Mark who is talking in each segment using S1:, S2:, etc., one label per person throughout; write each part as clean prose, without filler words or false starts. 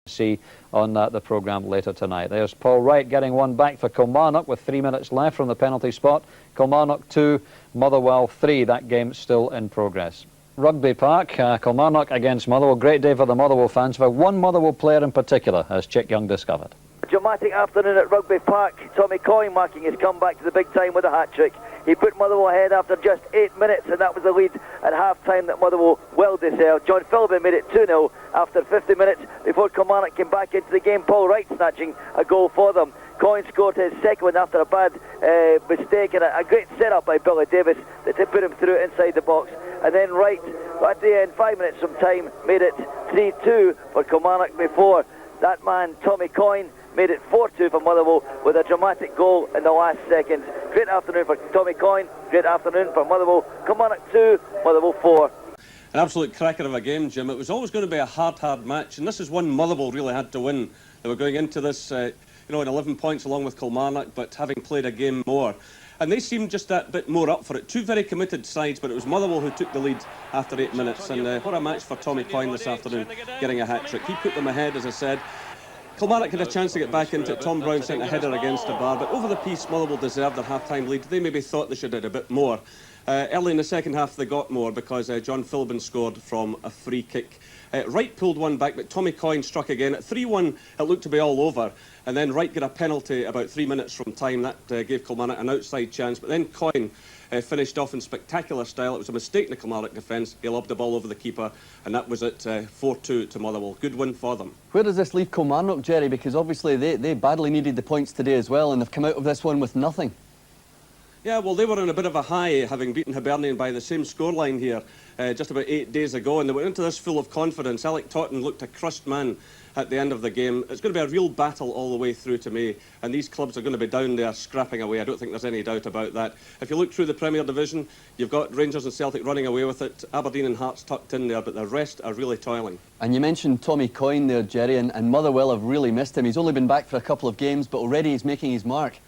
S1: see on the programme later tonight. There's Paul Wright getting one back for Kilmarnock with 3 minutes left from the penalty spot. Kilmarnock 2, Motherwell 3. That game still in progress. Rugby Park, Kilmarnock against Motherwell. Great day for the Motherwell fans, for one Motherwell player in particular, as Chick Young discovered.
S2: Dramatic afternoon at Rugby Park. Tommy Coyne marking his comeback to the big time with a hat-trick. He put Motherwell ahead after just 8 minutes, and that was the lead at half-time that Motherwell well deserved. John Philbin made it 2-0 after 50 minutes before Kilmarnock came back into the game. Paul Wright snatching a goal for them. Coyne scored his second one after a bad mistake and a great set-up by Billy Davis that put him through inside the box. And then Wright, at the end, 5 minutes from time, made it 3-2 for Kilmarnock before that man, Tommy Coyne, made it 4-2 for Motherwell with a dramatic goal in the last second. Great afternoon for Tommy Coyne, great afternoon for Motherwell. Kilmarnock 2, Motherwell 4.
S3: An absolute cracker of a game, Jim. It was always going to be a hard match, and this is one Motherwell really had to win. They were going into this, in 11 points along with Kilmarnock, but having played a game more. And they seemed just that bit more up for it. Two very committed sides, but it was Motherwell who took the lead after 8 minutes. And what a match for Tommy Coyne this afternoon, getting a hat-trick. He put them ahead, as I said. Kilmarnock had a chance to get back into it. Tom Brown sent a header against the bar, but over the piece, Motherwell deserved their half-time lead. They maybe thought they should have had a bit more. Early in the second half, they got more because John Philbin scored from a free kick. Wright pulled one back, but Tommy Coyne struck again. At 3-1, it looked to be all over. And then Wright got a penalty about 3 minutes from time. That gave Kilmarnock an outside chance. But then Coyne finished off in spectacular style. It was a mistake in the Kilmarnock defence. He lobbed the ball over the keeper, and that was it, 4-2 to Motherwell. Good win for them.
S4: Where does this leave Kilmarnock, Jerry? Because obviously they badly needed the points today as well, and they've come out of this one with nothing.
S3: Yeah, well, they were on a bit of a high, having beaten Hibernian by the same scoreline here just about 8 days ago, and they went into this full of confidence. Alec Totten looked a crushed man at the end of the game. It's going to be a real battle all the way through to May, and these clubs are going to be down there scrapping away. I don't think there's any doubt about that. If you look through the Premier Division, you've got Rangers and Celtic running away with it, Aberdeen and Hearts tucked in there, but the rest are really toiling. And
S4: you mentioned Tommy Coyne there, Jerry, and Motherwell have really missed him. He's only been back for a couple of games, but already he's making his mark.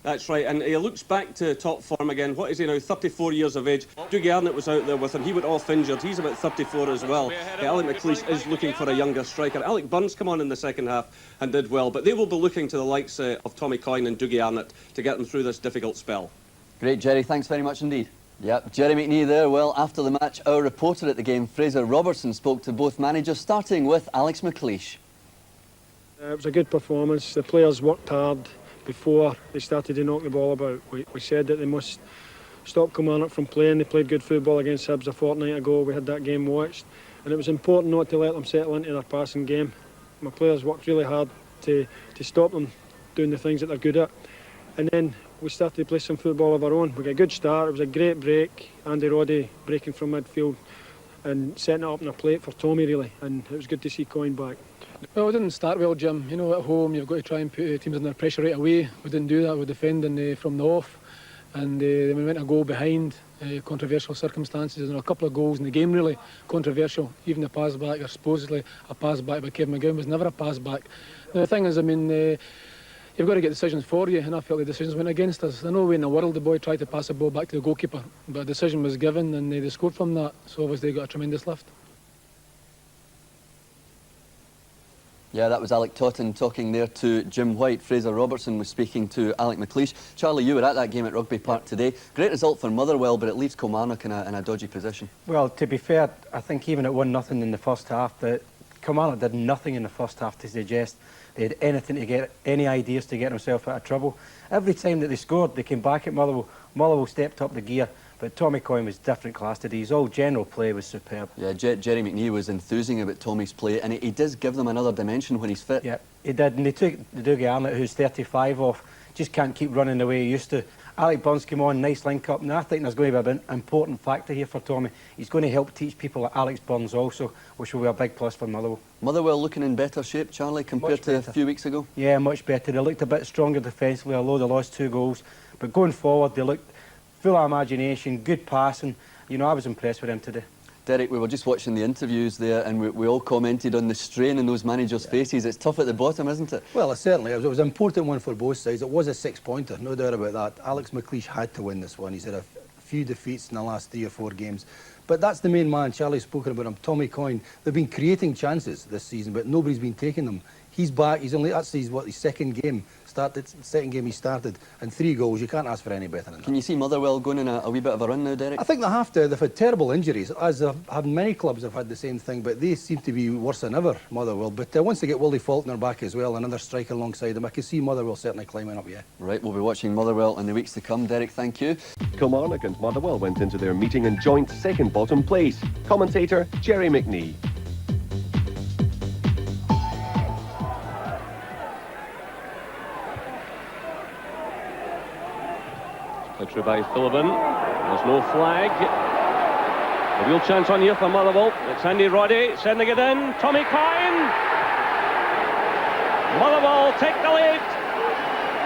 S3: That's right, and he looks back to top form again. What is he now, 34 years of age? Dougie Arnott was out there with him. He went off injured. He's about 34 as well. Alec McLeish is looking for a younger striker. Alec Burns came on in the second half and did well, but they will be looking to the likes of Tommy Coyne and Dougie Arnott to get them through this difficult spell.
S4: Great, Jerry. Thanks very much indeed. Yep, Jerry McNee there. Well, after the match, our reporter at the game, Fraser Robertson, spoke to both managers, starting with Alex McLeish.
S5: It was a good performance. The players worked hard before they started to knock the ball about. We said that they must stop Kilmarnock from playing. They played good football against Hibs a fortnight ago. We had that game watched, and it was important not to let them settle into their passing game. My players worked really hard to stop them doing the things that they're good at, and then we started to play some football of our own. We got a good start. It was a great break. Andy Roddy breaking from midfield and setting it up on a plate for Tommy, really, and it was good to see Coyne back.
S6: Well, we didn't start well, Jim. You know, at home you've got to try and put teams under pressure right away. We didn't do that. We were defending from the off, and then we went a goal behind, controversial circumstances, and a couple of goals in the game really controversial. Even the pass back, or supposedly a pass back by Kevin McGowan, was never a pass back. Now, the thing is, I mean, you've got to get decisions for you, and I felt the decisions went against us. There's no way in the world the boy tried to pass the ball back to the goalkeeper, but a decision was given, and they scored from that. So obviously they got a tremendous lift.
S4: Yeah, that was Alec Totten talking there to Jim White. Fraser Robertson was speaking to Alec McLeish. Charlie, you were at that game at Rugby Park today. Great result for Motherwell, but it leaves Kilmarnock in a dodgy position.
S7: Well, to be fair, I think even at 1-0 in the first half, that Kilmarnock did nothing in the first half to suggest they had anything to get, any ideas to get themselves out of trouble. Every time that they scored, they came back at Motherwell. Motherwell stepped up the gear. But Tommy Coyne was different class today. His all general play was superb.
S4: Yeah, Jerry McNee was enthusing about Tommy's play, and he does give them another dimension when he's fit.
S7: Yeah, he did, and they took the Dougie Arnott, who's 35, off. Just can't keep running the way he used to. Alec Burns came on, nice link-up, and I think there's going to be an important factor here for Tommy. He's going to help teach people like Alex Burns also, which will be a big plus for Motherwell.
S4: Motherwell looking in better shape, Charlie, compared to a few weeks ago?
S7: Yeah, much better. They looked a bit stronger defensively, although they lost 2 goals. But going forward, they looked full of imagination, good passing. You know, I was impressed with him today.
S4: Derek, we were just watching the interviews there, and we all commented on the strain in those managers' faces. It's tough at the bottom, isn't it?
S8: Well, certainly. It was an important one for both sides. It was a 6-pointer, no doubt about that. Alex McLeish had to win this one. He's had a few defeats in the last 3 or 4 games. But that's the main man, Charlie's spoken about him, Tommy Coyne. They've been creating chances this season, but nobody's been taking them. He's back, that's his second game. Second game he started, and 3 goals. You can't ask for any better than that.
S4: Can you see Motherwell going in a wee bit of a run now, Derek?
S8: I think they have to. They've had terrible injuries, as many clubs have had the same thing, but they seem to be worse than ever, Motherwell. But once they get Willie Faulkner back as well, another striker alongside him, I can see Motherwell certainly climbing up, yeah.
S4: Right, we'll be watching Motherwell in the weeks to come. Derek, thank you.
S9: Kilmarnock and Motherwell went into their meeting in joint second bottom place. Commentator Jerry McNee.
S3: Played through by Philbin. There's no flag. A real chance on here for Motherwell. It's Andy Roddy sending it in. Tommy Coyne. Motherwell take the lead.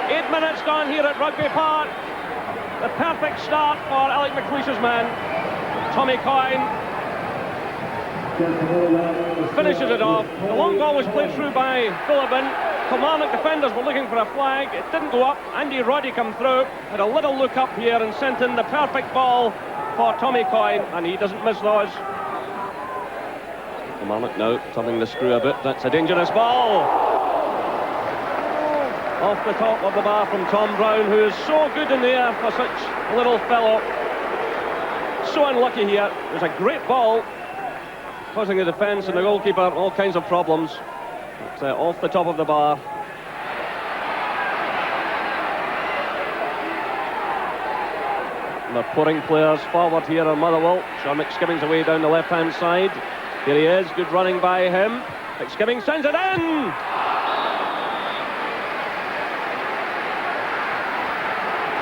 S3: 8 minutes gone here at Rugby Park. The perfect start for Alec McLeish's man. Tommy Coyne finishes it off. The long ball was played through by Philbin. Kilmarnock defenders were looking for a flag. It didn't go up. Andy Roddy come through, had a little look up here and sent in the perfect ball for Tommy Coyne, and he doesn't miss those. Kilmarnock now turning the screw a bit. That's a dangerous ball. Off the top of the bar from Tom Brown, who is so good in the air for such a little fellow. So unlucky here. It was a great ball, causing the defence and the goalkeeper all kinds of problems. But, off the top of the bar. And they're pouring players forward here on Motherwell. Sean McSkimming's away down the left-hand side. Here he is, good running by him. McSkimming sends it in!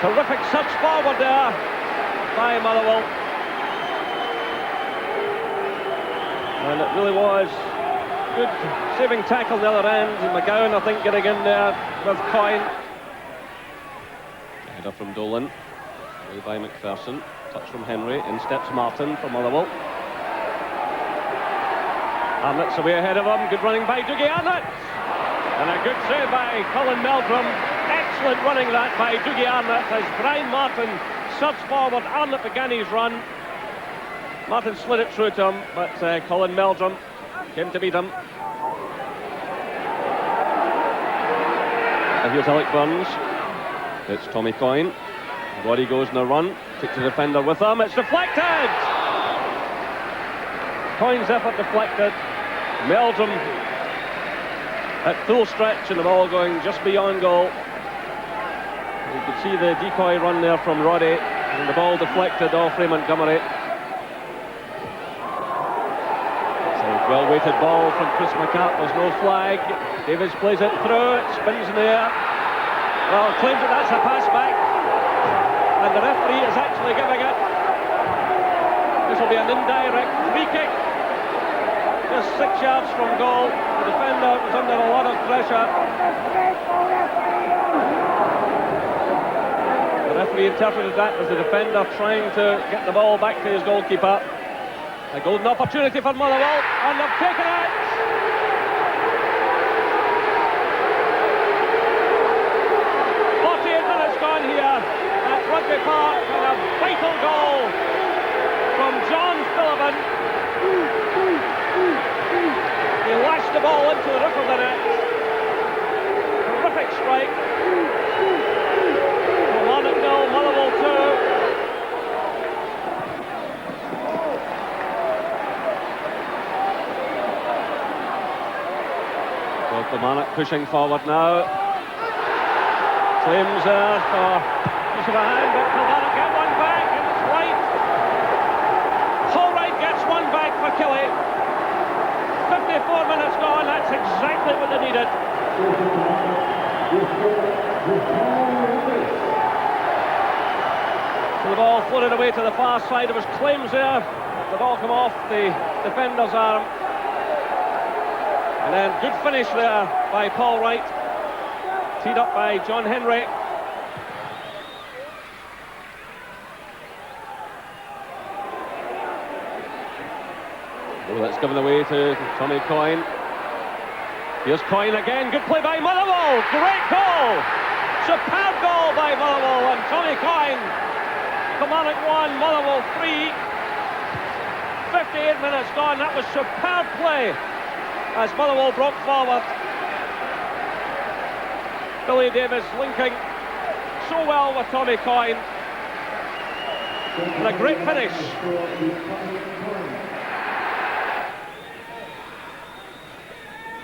S3: Terrific search forward there by Motherwell. And it really was good saving tackle the other end. McGowan, I think, getting in there with Coyne. Header from Dolan. Away by McPherson. Touch from Henry. In steps Martin for Motherwell. Arnott's away ahead of him. Good running by Dougie Arnott. And a good save by Colin Meldrum. Excellent running that by Dougie Arnott as Brian Martin surged forward. Arnott began his run. Martin slid it through to him, but Colin Meldrum came to beat him. And here's Alec Burns. It's Tommy Coyne. Roddy goes in a run. Takes the defender with him. It's deflected! Coyne's effort deflected. Meldrum at full stretch and the ball going just beyond goal. You could see the decoy run there from Roddy and the ball deflected off Ray Montgomery. Well-weighted ball from Chris McCart. There's no flag. Davies plays it through. It spins in the air. Well, claims that that's a pass back. And the referee is actually giving it. This will be an indirect free kick. Just 6 yards from goal. The defender was under a lot of pressure. The referee interpreted that as the defender trying to get the ball back to his goalkeeper. A golden opportunity for Motherwell, and they've taken it! Gone here at Rugby Park, and a vital goal from John Philbin. He lashed the ball into the roof of the net. Terrific strike. Kilmarnock 0, Motherwell 2. Well, Kilmarnock pushing forward now. Claims there for use of a hand, but Kilmarnock get one back, and it's White. Holright gets one back for Killie. 54 minutes gone, that's exactly what they needed. So the ball floated away to the far side. There was claims there. The ball come off the defender's arm. And then good finish there by Paul Wright. Teed up by John Henry. Oh, that's given away to Tommy Coyne. Here's Coyne again. Good play by Motherwell. Great goal. Superb goal by Motherwell and Tommy Coyne. Kilmarnock 1, Motherwell 3.
S10: 58 minutes gone. That was superb play as Motherwell broke forward. Billy Davis linking so well with Tommy Coyne. And a great finish.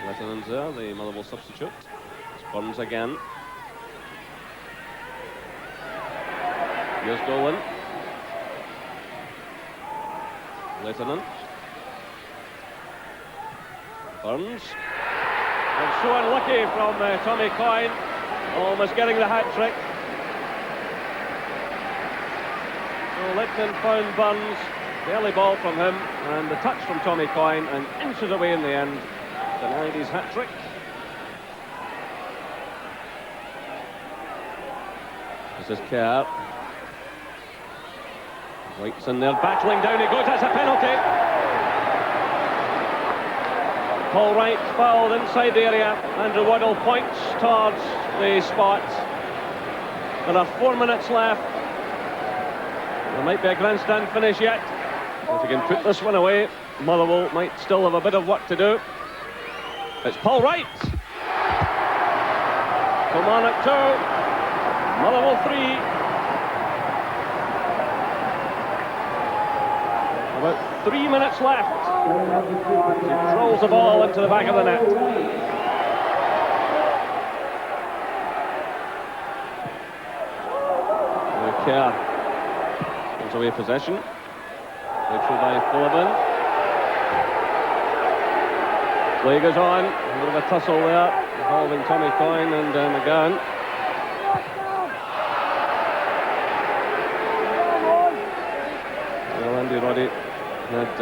S3: Lieutenant there, the Motherwell substitute. It's Burns again. Here's Dolan. Lieutenant. Burns. And so unlucky from Tommy Coyne, almost getting the hat-trick. So Lieutenant found Burns, the early ball from him, and the touch from Tommy Coyne, and inches away in the end, denied his hat-trick. This is Kerr. White's in there, battling down, he goes, that's a penalty. Paul Wright fouled inside the area. Andrew Waddle points towards the spot. There are 4 minutes left. There might be a grandstand finish yet. If he can put this one away, Motherwell might still have a bit of work to do. It's Paul Wright. Kilmarnock 2, Motherwell 3. About 3 minutes left. He throws the ball into the back of the net. Kerr gives away possession. Played through by Philibin. Play goes on. A bit of a tussle there involving Tommy Coyne and McGowan. Well, Andy Roddy had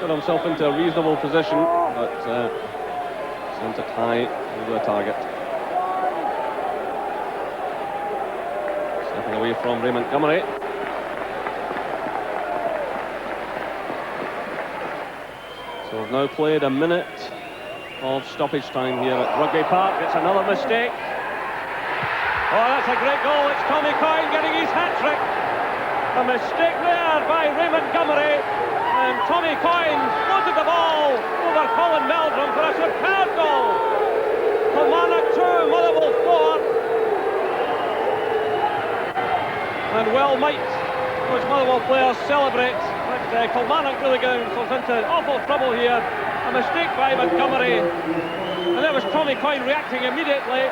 S3: got himself into a reasonable position, but sent it high over the target. Stepping away from Ray Montgomery. So we've now played a minute of stoppage time here at Rugby Park. It's another mistake. Oh, that's a great goal. It's Tommy Coyne getting his hat-trick. A mistake there by Ray Montgomery. And Tommy Coyne floated the ball over Colin Meldrum for a superb goal. Kilmarnock 2, Motherwell 4. And well might those Motherwell players celebrate. But Kilmarnock really getting themselves into awful trouble here. A mistake by Montgomery. And there was Tommy Coyne reacting immediately,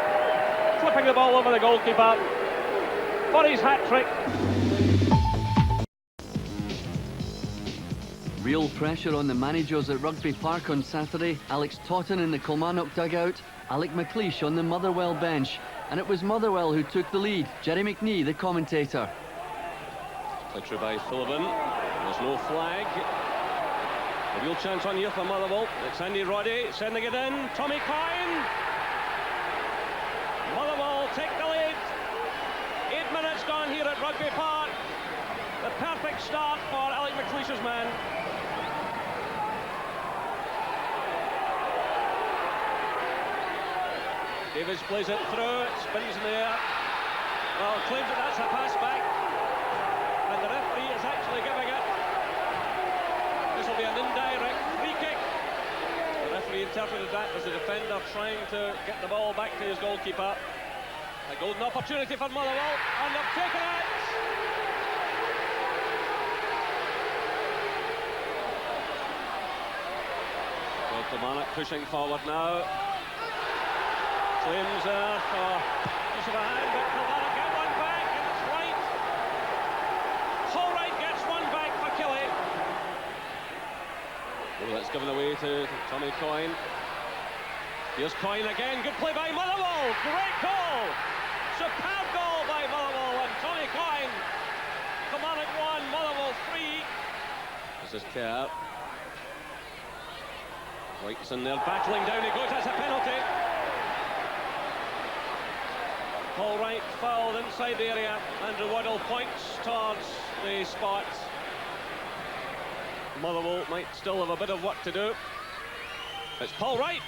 S3: flipping the ball over the goalkeeper for his hat-trick.
S4: Real pressure on the managers at Rugby Park on Saturday. Alex Totten in the Kilmarnock dugout, Alec McLeish on the Motherwell bench. And it was Motherwell who took the lead. Jerry McNee, the commentator.
S3: Played through by Philibin. There's no flag. A real chance on here for Motherwell. It's Andy Roddy sending it in. Tommy Coyne. Motherwell take the lead. 8 minutes gone here at Rugby Park. The perfect start for Alec McLeish's man. Davis plays it through, it spins in the air. Well, claims that that's a pass back. And the referee is actually giving it. This will be an indirect free kick. The referee interpreted that as the defender trying to get the ball back to his goalkeeper. A golden opportunity for Motherwell, and they've taken it. Well, Kilmarnock pushing forward now. Claims there for use of a hand, but Kilmarnock get one back, and it's Wright. Paul Wright gets one back for Killie. Oh, that's given away to Tommy Coyne. Here's Coyne again, good play by Motherwell, great goal! Superb goal by Motherwell, and Tommy Coyne. Kilmarnock 1, Motherwell 3. This is Kerr. Wright's in there, battling down, he goes, that's a penalty. Paul Wright fouled inside the area. Andrew Waddle points towards the spot. Motherwell might still have a bit of work to do. It's Paul Wright.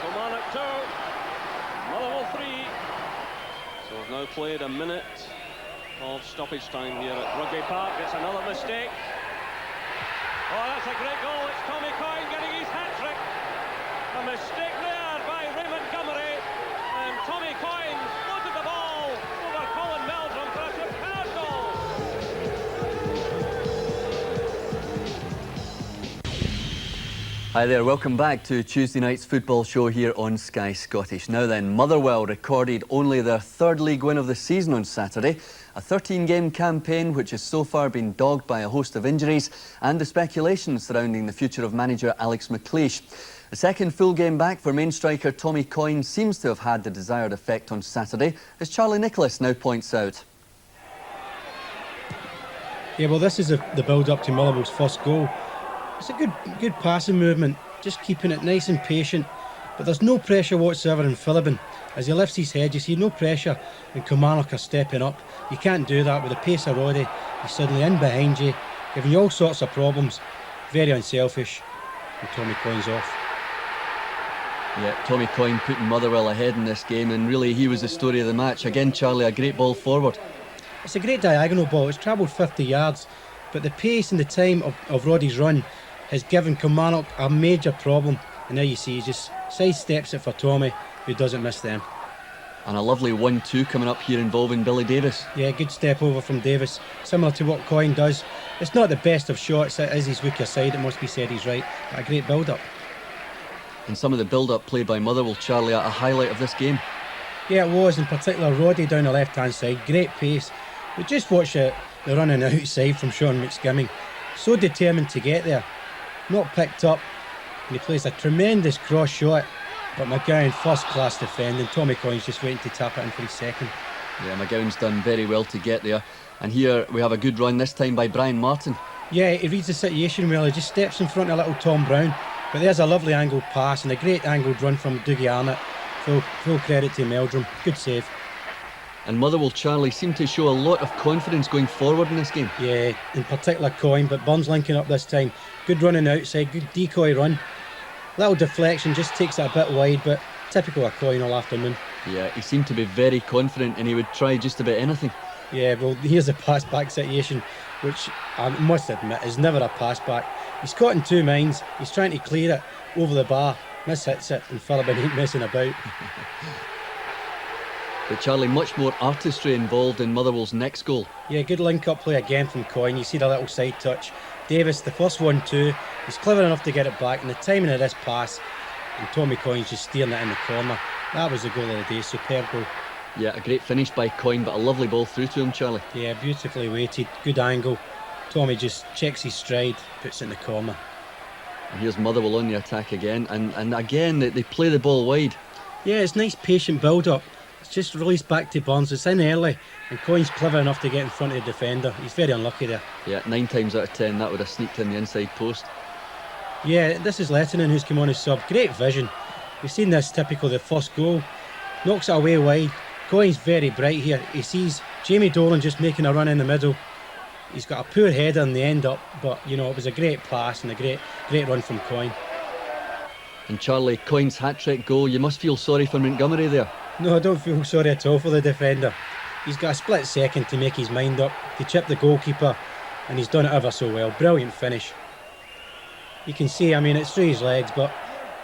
S3: Kilmarnock 2, Motherwell 3. So we've now played a minute
S10: of stoppage time here at Rugby Park. It's another mistake. Oh, that's a great goal. It's Tommy Coyne getting his hat-trick. A mistake there by Raymond Montgomery. And Tommy Coyne floated the ball over Colin Meldrum for a superb goal.
S4: Hi there, welcome back to Tuesday night's football show here on Sky Scottish. Now then, Motherwell recorded only their third league win of the season on Saturday. A 13-game campaign which has so far been dogged by a host of injuries and the speculation surrounding the future of manager Alex McLeish. The second full game back for main striker Tommy Coyne seems to have had the desired effect on Saturday, as Charlie Nicholas now points out.
S7: Yeah, well, this is the build-up to Motherwell's first goal. It's a good passing movement, just keeping it nice and patient. But there's no pressure whatsoever in Philibin. As he lifts his head, you see no pressure, and Kilmarnock are stepping up. You can't do that with the pace of Roddy. He's suddenly in behind you, giving you all sorts of problems. Very unselfish, and Tommy Coyne's off.
S4: Yeah, Tommy Coyne putting Motherwell ahead in this game, and really he was the story of the match. Again, Charlie, a great ball forward.
S7: It's a great diagonal ball. It's travelled 50 yards, but the pace and the time of Roddy's run has given Kilmarnock a major problem. And now you see he just sidesteps it for Tommy, who doesn't miss them.
S4: And a lovely 1-2 coming up here involving Billy Davis.
S7: Yeah, good step over from Davis, similar to what Coyne does. It's not the best of shots, it is his weaker side, it must be said, he's right, but a great build-up.
S4: And some of the build-up play by Motherwell, Charlie, a highlight of this game.
S7: Yeah, it was, in particular Roddy down the left-hand side, great pace. But just watch the running outside from Sean McSkimming. So determined to get there. Not picked up, and he plays a tremendous cross shot, but McGowan first-class defending. Tommy Coyne's just waiting to tap it in for his second.
S4: Yeah, McGowan's done very well to get there. And here we have a good run, this time by Brian Martin.
S7: Yeah, he reads the situation well. He just steps in front of little Tom Brown, but there's a lovely angled pass and a great angled run from Dougie Arnott. Full credit to Meldrum. Good save.
S4: And Motherwell, Charlie, seem to show a lot of confidence going forward in this game.
S7: Yeah, in particular Coyne, but Burns linking up this time. Good running outside, good decoy run. Little deflection, just takes it a bit wide, but typical of Coyne all afternoon.
S4: Yeah, he seemed to be very confident and he would try just about anything.
S7: Yeah, well, here's a pass-back situation, which I must admit is never a pass-back. He's caught in two minds, he's trying to clear it over the bar, mishits it, and Philibin ain't messing about.
S4: But Charlie, much more artistry involved in Motherwell's next goal.
S7: Yeah, good link-up play again from Coyne. You see the little side touch. Davis, the first 1-2, he's clever enough to get it back, and the timing of this pass, and Tommy Coyne's just steering it in the corner. That was the goal of the day, superb goal.
S4: Yeah, a great finish by Coyne, but a lovely ball through to him, Charlie.
S7: Yeah, beautifully weighted, good angle. Tommy just checks his stride, puts it in the corner.
S4: And here's Motherwell on the attack again, and again they play the ball wide.
S7: Yeah, it's nice patient build-up. It's just released back to Burns. It's in early, and Coyne's clever enough to get in front of the defender. He's very unlucky there.
S4: Yeah, 9 times out of 10 that would have sneaked in the inside post.
S7: Yeah, this is Lettinen who's come on as sub. Great vision. We've seen this typical, the first goal. Knocks it away wide. Coyne's very bright here. He sees Jamie Dolan just making a run in the middle. He's got a poor header in the end up, but you know, it was a great pass and a great run from Coyne.
S4: And Charlie, Coyne's hat-trick goal, you must feel sorry for Montgomery there.
S7: No, I don't feel sorry at all for the defender. He's got a split second to make his mind up, to chip the goalkeeper, and he's done it ever so well. Brilliant finish. You can see, I mean, it's through his legs, but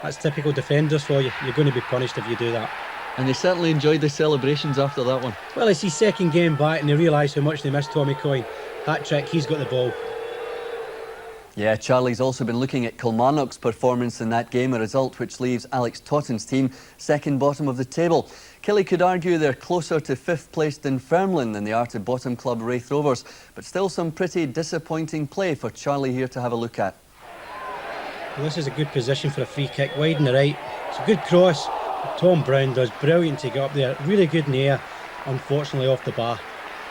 S7: that's typical defenders for you. You're going to be punished if you do that.
S4: And they certainly enjoyed the celebrations after that one.
S7: Well, it's his second game back, and they realise how much they missed Tommy Coyne. Hat-trick, he's got the ball.
S4: Yeah, Charlie's also been looking at Kilmarnock's performance in that game, a result which leaves Alex Totten's team second bottom of the table. Killie could argue they're closer to 5th place Dunfermline than they are to bottom club Wraith Rovers, but still some pretty disappointing play for Charlie here to have a look at.
S7: Well, this is a good position for a free kick, wide in the right. It's a good cross. Tom Brown does brilliant to get up there, really good in the air, unfortunately off the bar.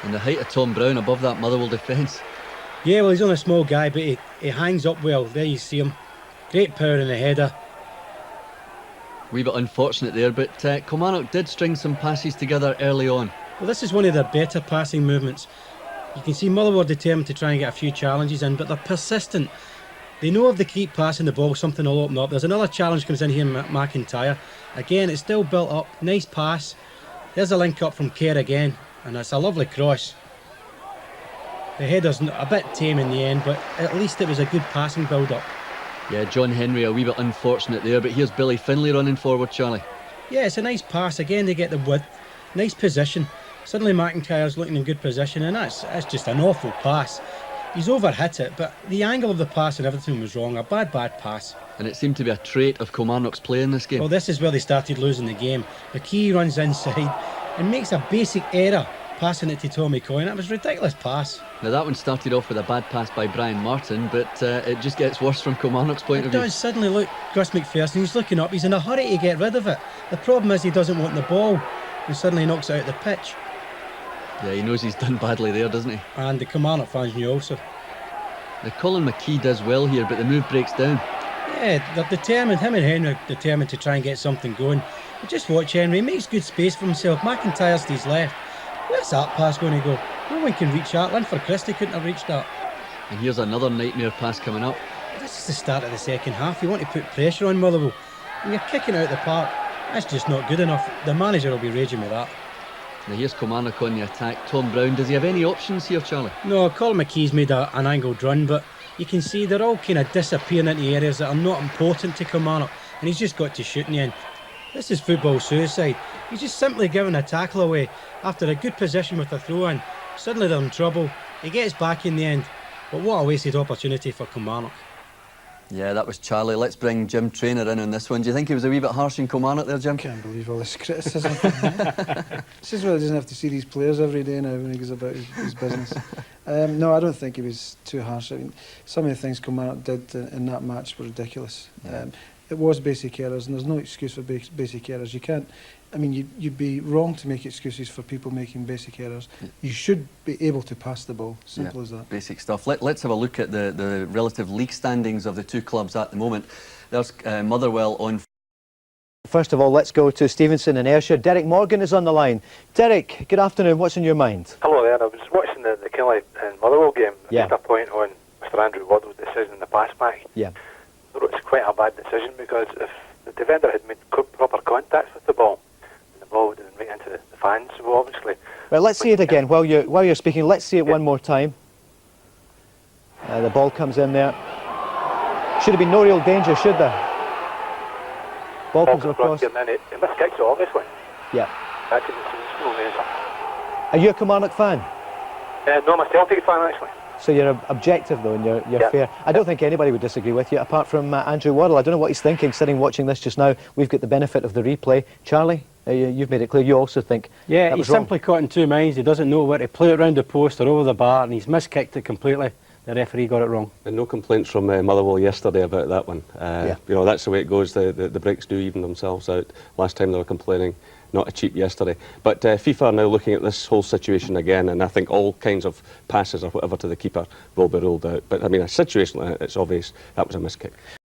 S4: And the height of Tom Brown above that Motherwell defence.
S7: Yeah, well, he's only a small guy, but he hangs up well. There you see him. Great power in the header.
S4: Wee bit unfortunate there, but Kilmarnock did string some passes together early on.
S7: Well, this is one of their better passing movements. You can see Motherwell determined to try and get a few challenges in, but they're persistent. They know if they keep passing the ball, something will open up. There's another challenge comes in here, McIntyre. Again, it's still built up. Nice pass. There's a link up from Kerr again, and it's a lovely cross. The header's a bit tame in the end, but at least it was a good passing build-up.
S4: Yeah, John Henry a wee bit unfortunate there, but here's Billy Finlay running forward, Charlie.
S7: Yeah, it's a nice pass. Again, they get the width. Nice position. Suddenly McIntyre's looking in good position, and that's just an awful pass. He's overhit it, but the angle of the pass and everything was wrong. A bad pass.
S4: And it seemed to be a trait of Kilmarnock's play in this game.
S7: Well, this is where they started losing the game. McKee runs inside and makes a basic error passing it to Tommy Coyne. That was a ridiculous pass.
S4: Now that one started off with a bad pass by Brian Martin, but it just gets worse from Kilmarnock's point of view.
S7: It does. Suddenly look, Gus McPherson, he's looking up, he's in a hurry to get rid of it. The problem is he doesn't want the ball, and suddenly knocks it out the pitch.
S4: Yeah, he knows he's done badly there, doesn't he?
S7: And the Kilmarnock fans knew also.
S4: Now Colin McKee does well here, but the move breaks down.
S7: Yeah, they're determined, him and Henry are determined to try and get something going. But just watch Henry, he makes good space for himself. McIntyre's to his left. Where's that pass going to go? No one can reach that. Linford Christie couldn't have reached that.
S4: And here's another nightmare pass coming up.
S7: This is the start of the second half. You want to put pressure on Motherwell, and you're kicking out the park. That's just not good enough. The manager will be raging with that.
S4: Now here's Kilmarnock on the attack. Tom Brown, does he have any options here, Charlie?
S7: No, Colin McKee's made an angled run, but you can see they're all kind of disappearing into areas that are not important to Kilmarnock, and he's just got to shoot in the end. This is football suicide. He's just simply given a tackle away after a good position with a throw-in. Suddenly they're in trouble. He gets back in the end, but what a wasted opportunity for Kilmarnock.
S4: Yeah, that was Charlie. Let's bring Jim Traynor in on this one. Do you think he was a wee bit harsh in Kilmarnock there, Jim?
S11: I can't believe all this criticism. This is why he doesn't have to see these players every day now when he goes about his business. No, I don't think he was too harsh. I mean, some of the things Kilmarnock did in that match were ridiculous.
S4: Yeah.
S11: It was basic errors, and there's no excuse for basic errors. You can't. I mean, you'd be wrong to make excuses for people making basic errors. Yeah. You should be able to pass the ball. Simple as that.
S4: Basic stuff. Let's have a look at the relative league standings of the two clubs at the moment. There's Motherwell on.
S12: First of all, let's go to Stevenson and Ayrshire. Derek Morgan is on the line. Derek, good afternoon. What's in your mind?
S13: Hello there. I was watching the Killie and Motherwell game.
S12: Yeah.
S13: Just a point on Mr Andrew Waddle's decision in the pass back.
S12: Yeah.
S13: I thought it's quite a bad decision because if the defender had made proper contacts with the ball would have been right into the fans, so obviously.
S12: Well, let's see it again while you're speaking. Let's see it one more time. The ball comes in there. Should have been no real danger, should there? Ball comes across.
S13: And then it miskicks it, obviously.
S12: Yeah.
S13: That's it.
S12: Are you a Kilmarnock fan?
S13: No, I'm a Celtic fan actually.
S12: So you're objective though, and you're fair. I don't think anybody would disagree with you, apart from Andrew Waddle. I don't know what he's thinking, sitting watching this just now. We've got the benefit of the replay. Charlie, you've made it clear you also think that
S7: he's
S12: was wrong.
S7: simply caught in two minds. He doesn't know where to play it round the post or over the bar, and he's miskicked it completely. The referee got it wrong.
S3: And no complaints from Motherwell yesterday about that one. You know, that's the way it goes. The breaks do even themselves out. Last time they were complaining, not a cheat yesterday. But FIFA are now looking at this whole situation again, and I think all kinds of passes or whatever to the keeper will be ruled out. But I mean, a situation like that, it's obvious that was a miskick.